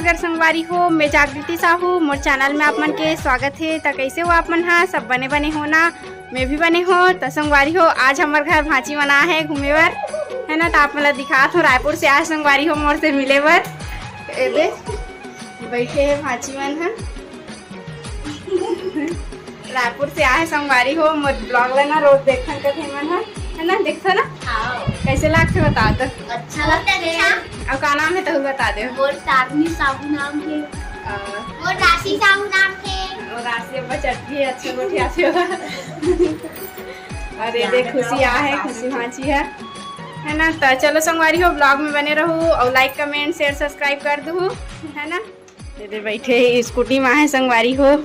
छत्तीसगढ़ संगवारी हो। मैं जागृति साहू, मोर चैनल में आप मन के स्वागत है। तो कैसे हो आप मन? हाँ, सब बने बने हो ना? मैं भी बने हो। तो संगवारी हो, आज हमारे घर भांची मना है घूमे बर, है ना। तो आप मतलब दिखात हो, रायपुर से आज संगवारी हो मोर से मिले बर बैठे है भांची मन। है रायपुर से आए संगवारी हो, मोर ब्लॉग लेना रोज देखन का थे मन, है ना। देखो ना कैसे लागते बता दो। अच्छा लगता है। अब का नाम है तो बता दो। और साधनी साहू नाम है और राशि साहू नाम है और राशि अब चटनी अच्छे बैठे आते हो। और ये देख खुशी आ है, खुशी भांची है ना। तो चलो संगवारी हो, ब्लॉग में बने रहो और लाइक कमेंट शेयर सब्सक्राइब कर दो, है ना। ये बैठे स्कूटी माँ है संगवारी हो,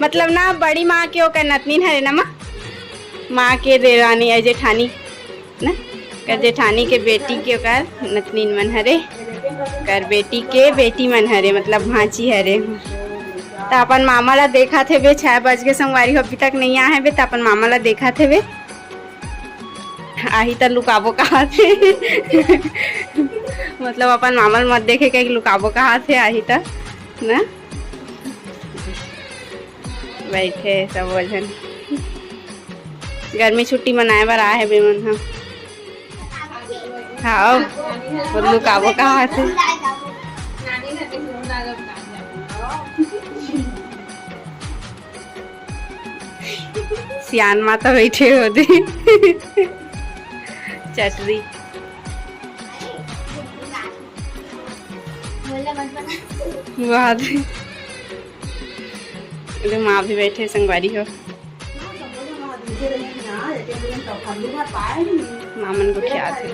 मतलब ना बड़ी माँ के ओकर नतनीन है ना, माँ के देरानी है जेठानी ना, कर जेठानी के बेटी के ओकर नतनीन मन हरे, कर बेटी के बेटी मन हरे, मतलब भांची हरे। तो अपन मामा ला देखा थे बे, 6 बज के संगवारी हो अभी तक नहीं आए बे। तो अपन मामा ला देखा थे बे, आही तो लुकाबो कहाँ थे। मतलब अपन मामा मत देखे के लुकाबो कहाँ थे, आही तो ना बैठे सब वजन। गर्मी छुट्टी मनाए बर आए है बे मन। हाँ हाँ, लुकाबो कहाँ थे। सियान माता बैठे हो दे चटरी। माँ भी बैठे संगवारी हो, मामन को क्या थे।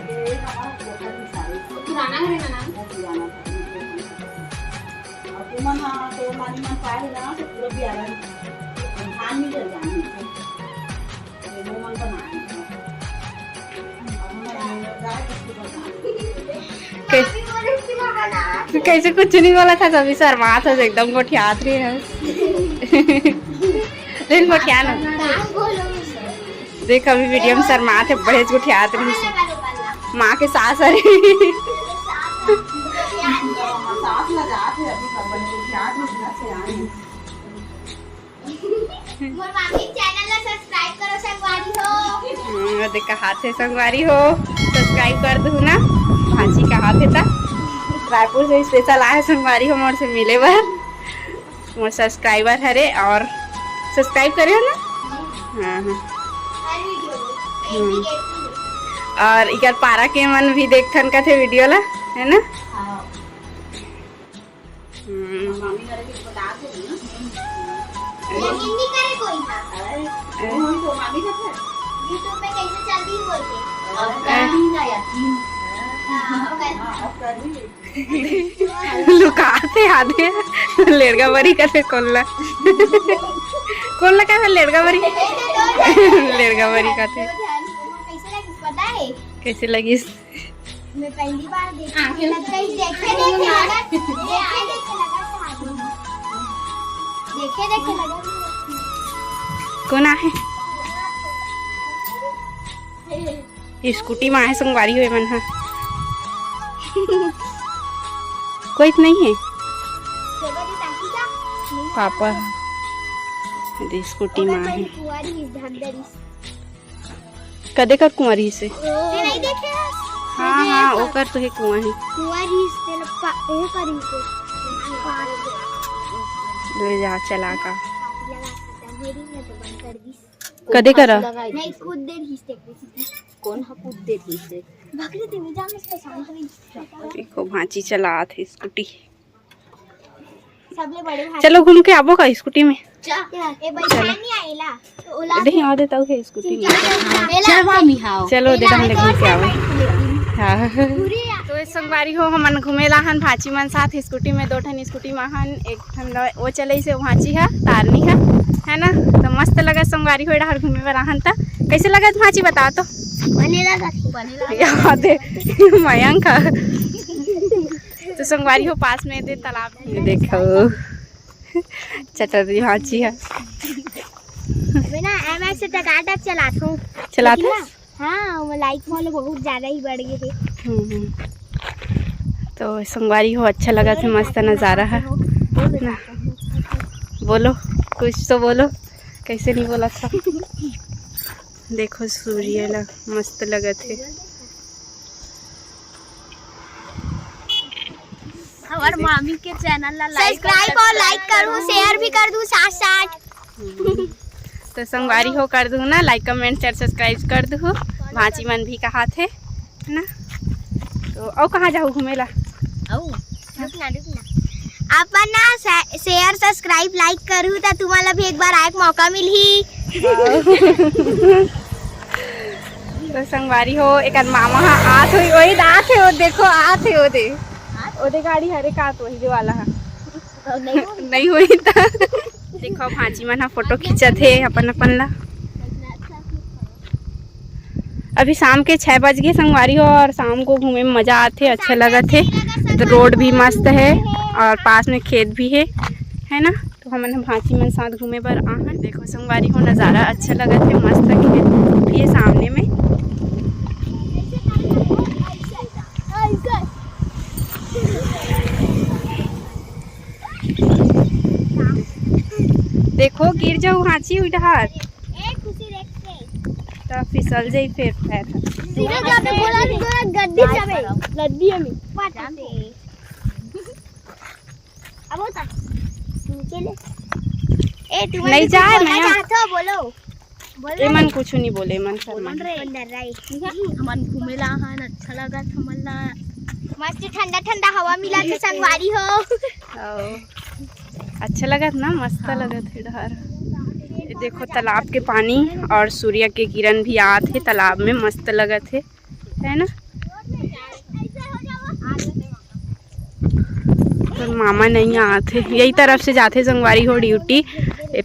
कैसे कुछ नहीं बोला था, सभी शर्मा था एकदम गोठियात रही है। दिन गोठिया ना देख, अभी वीडियो में शर्मा थे, बड़े गोठियात रही। माँ के सास अरे देख हाथ है संगवारी हो, सब्सक्राइब कर दो ना। भांची का हाथ है था, रायपुर से स्पेशल आए संगवारी हो मोर से मिले बर। मोर सब्सक्राइबर हरे और सब्सक्राइब करे हो ना। हाँ हाँ, और इधर पारा के मन भी देखथन का थे वीडियो ला, है ना। लुकाते आधे लेड़गा बरी करते कोल्ला कोल्ला का लेड़गा बरी लेड़गा बरी का थे। कैसे लगी? मैं पहली बार देखे लगा। कौन है? स्कूटी में आए संगवारी हुए मन। हाँ कोई तो नहीं है पापा, स्कूटी में आए कदे कर कुंवरी से। हाँ हाँ ओकर तो है कुआं है, ले जा चला का कदे करा नहीं खुद देर ही कौन हा खुद देर ही से भागले ते में जाने से शांत रही। देखो भांची चला थे स्कूटी। सबले बड़े भाई चलो घूम के आबो का स्कूटी में। ए बैठा नहीं आइला तो ओला नहीं आ देता है स्कूटी में। चल मामी हां चलो दे हम घूम के आवे। हां तो इस संगवारी हो हमन घूमेला हन भांची मन साथ स्कूटी में। 2 ठन स्कूटी में हन, एक ठन वो चले से भांची है तारनी है ना। तो मस्त लगा संगवारी हो डहर घूमे बर आहन। त कैसे लगा भांची बता तो। बनेला याद है मयंक। तो संगवारी हो पास में दे तालाब, देखो चटरी भांची है। मैं ना एमएक्स से टकाटक चलाता हूँ। चलाते? हाँ, वो लाइक वाले बहुत ज्यादा ही बढ़ गए थे। तो संगवारी हो अच्छा लगा थे, मस्त नज़ारा है ना। बोलो कुछ तो बोलो, कैसे नहीं बोला था। देखो सूर्य ला मस्त लगा थे। हमार मामी के चैनल ला सब्सक्राइब और लाइक करूँ, शेयर भी कर दूँ साथ साथ। तो संगवारी हो कर दूँ ना, लाइक कमेंट शेयर सब्सक्राइब कर दूँ। भांची मन भी कहा थे है ना। तो और कहाँ जाऊँ घूमेला? अपन ना शेयर सब्सक्राइब लाइक करूँ तो तुम्हाला भी एक बार आए मौका मिली। तो संगवारी हो एक मामा आत हुई वही आत है, वो देखो आत है ओदे गाड़ी हरे का तो वही वाला है नहीं हुई था। देखो भांजी मन फोटो खींचत है अपन अपन ला। अभी शाम के 6 बज गए संगवारी हो, और शाम को घूमे में मज़ा आते, अच्छा लगा थे। तो रोड भी मस्त है और पास में खेत भी है ना। तो हमने भांची मन साथ घूमे पर आहन। देखो संगवारी हो नज़ारा अच्छा लगा थे, मस्त खेत भी है सामने में। देखो गिर जाऊ हाची हुई डहार तो फिसल जाई फिर पैर गड्डी चबे लड्डी में पाटे अब होता निकले। ए तू नहीं जाए मैं चाहतो बोलो ए मन कुछ नहीं बोले, मन शर्मा मन घूमेला हन, अच्छा लगा हमला, मस्त ठंडा ठंडा हवा मिला के संगवारी हो। अच्छा लगा था ना, मस्त लगा थे डहार। देखो तालाब के पानी और सूर्य के किरण भी आते तालाब में, मस्त लगा थे है ना। तो मामा नहीं आते, यही तरफ से जाते संगवारी हो ड्यूटी।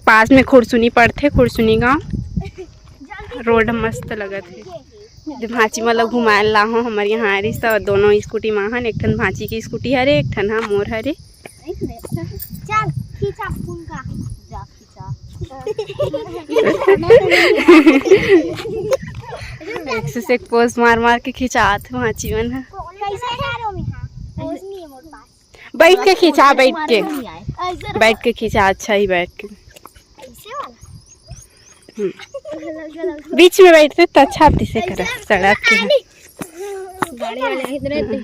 पास में खुरसुनी पड़ते, खुरसुनी गांव, रोड मस्त लगा थे। भांची मतलब घुमाए ला हो हमारे यहाँ आ रही तो दोनों स्कूटी माहन, एक ठन भांची की स्कूटी हरे, एक ठन मोर हरे। चल खींचा फोन का जा खींचा। एक से एक पोज मार मार के खिंचात भांची मन। कैसे यारो में हां पोज नहीं है मोर पास। बैठ के खिंचा, बैठ के खिंचा, अच्छा ही बैठ के। ऐसे वाला बीच में बैठते तो अच्छा दिसे करा सड़क के गाड़ी वाले इधर रहते।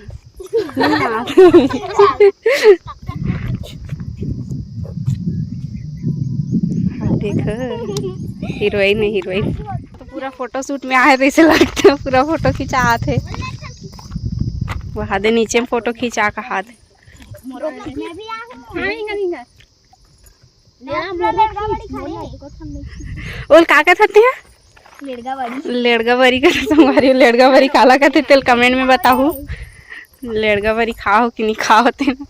देखो हीरोइन है हीरोइन। तो पूरा फोटो शूट में आए जैसे लगते हैं, पूरा फोटो खिंचा थे वहाँ दे नीचे में फोटो खिंचा का हाथ। और का कहते हैं लेड़गा बरी का संगवारी, लेड़गा बरी काला कहते तेल कमेंट में बताओ। लेड़गा बरी खाओ कि नहीं खाओ ते ना।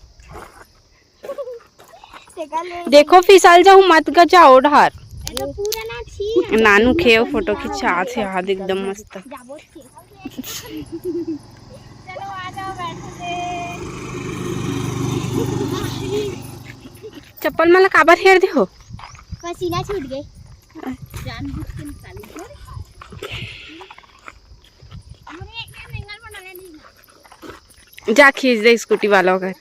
देखो फिसल जाऊ मत का जाओ ढार नानू खेओ फोटो खिंचा थे हाथ एकदम मस्त। चप्पल मला काबर हेर दे हो, पसीना छूट गए जानबूझ के निकाली। जा खींच दे स्कूटी वाला घर।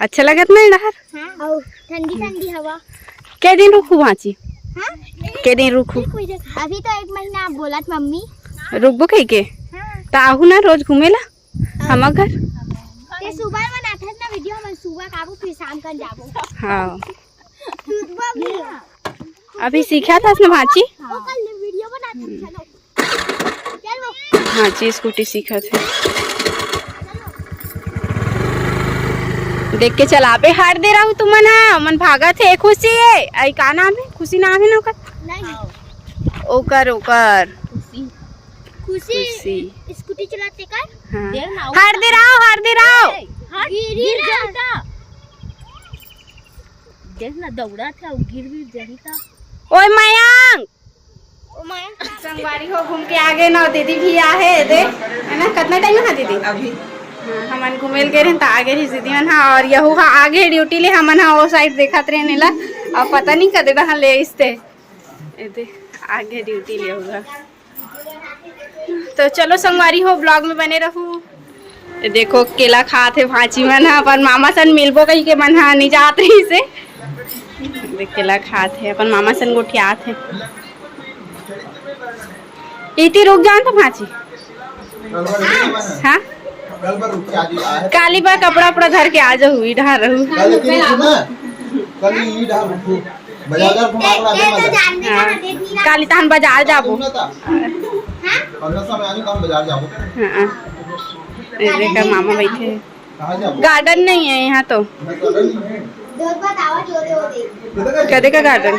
अच्छा लगत नहीं डहर? हाँ, ठंडी ठंडी हवा। क्या दिन रुकू भांची? हाँ? क्या दिन रुकू? अभी तो 1 महीना बोलत मम्मी। रुकबो कहीं के? हाँ। तो आहू ना रोज घूमेला हम घर। ते सुबह में आथत ना वीडियो में, सुबह काबू फिर शाम कर जाबो। हाँ। अभी सीखा था इसने भांची? वो कल वीडियो बनाते चलो। चलो। भांची स्कूटी सीखा थे। देख के चला पे हार दे रहा हूँ तुम ना मन भागा थे। खुशी है आई का नाम है? खुशी नाम है ना ओकर? नहीं ओकर ओकर खुशी स्कूटी चलाते कर। हाँ। हार दे रहा हूँ गिर जाता देखना दौड़ा था गिर भी जाही था। ओए मयंक संगवारी हो घूम के आ गए ना, दीदी भी आ है दे है ना। कितना टाइम है दीदी? अभी हमन घूमेल गए रहे आगे ही दीदी मन हाँ, और यहू हाँ आगे ड्यूटी ले हमन हाँ वो साइड देखत रहे ला और पता नहीं कदे हाँ ले इसते आगे ड्यूटी ले होगा। तो चलो संगवारी हो ब्लॉग में बने रहूँ देखो केला खात है भांची मन हा, अपन मामा सन मिलबो कही के मन हा नहीं जात रही से। देख केला खात है अपन मामा सन गोठियात है। इति रुक जान तो भांची। हाँ काली बार कपड़ा उपड़ा धर के आ जाऊ इधर रहू। काली तहन बाजार जाबो। देखा मामा बैठे हैं। गार्डन नहीं है यहाँ तो। कदे का गार्डन?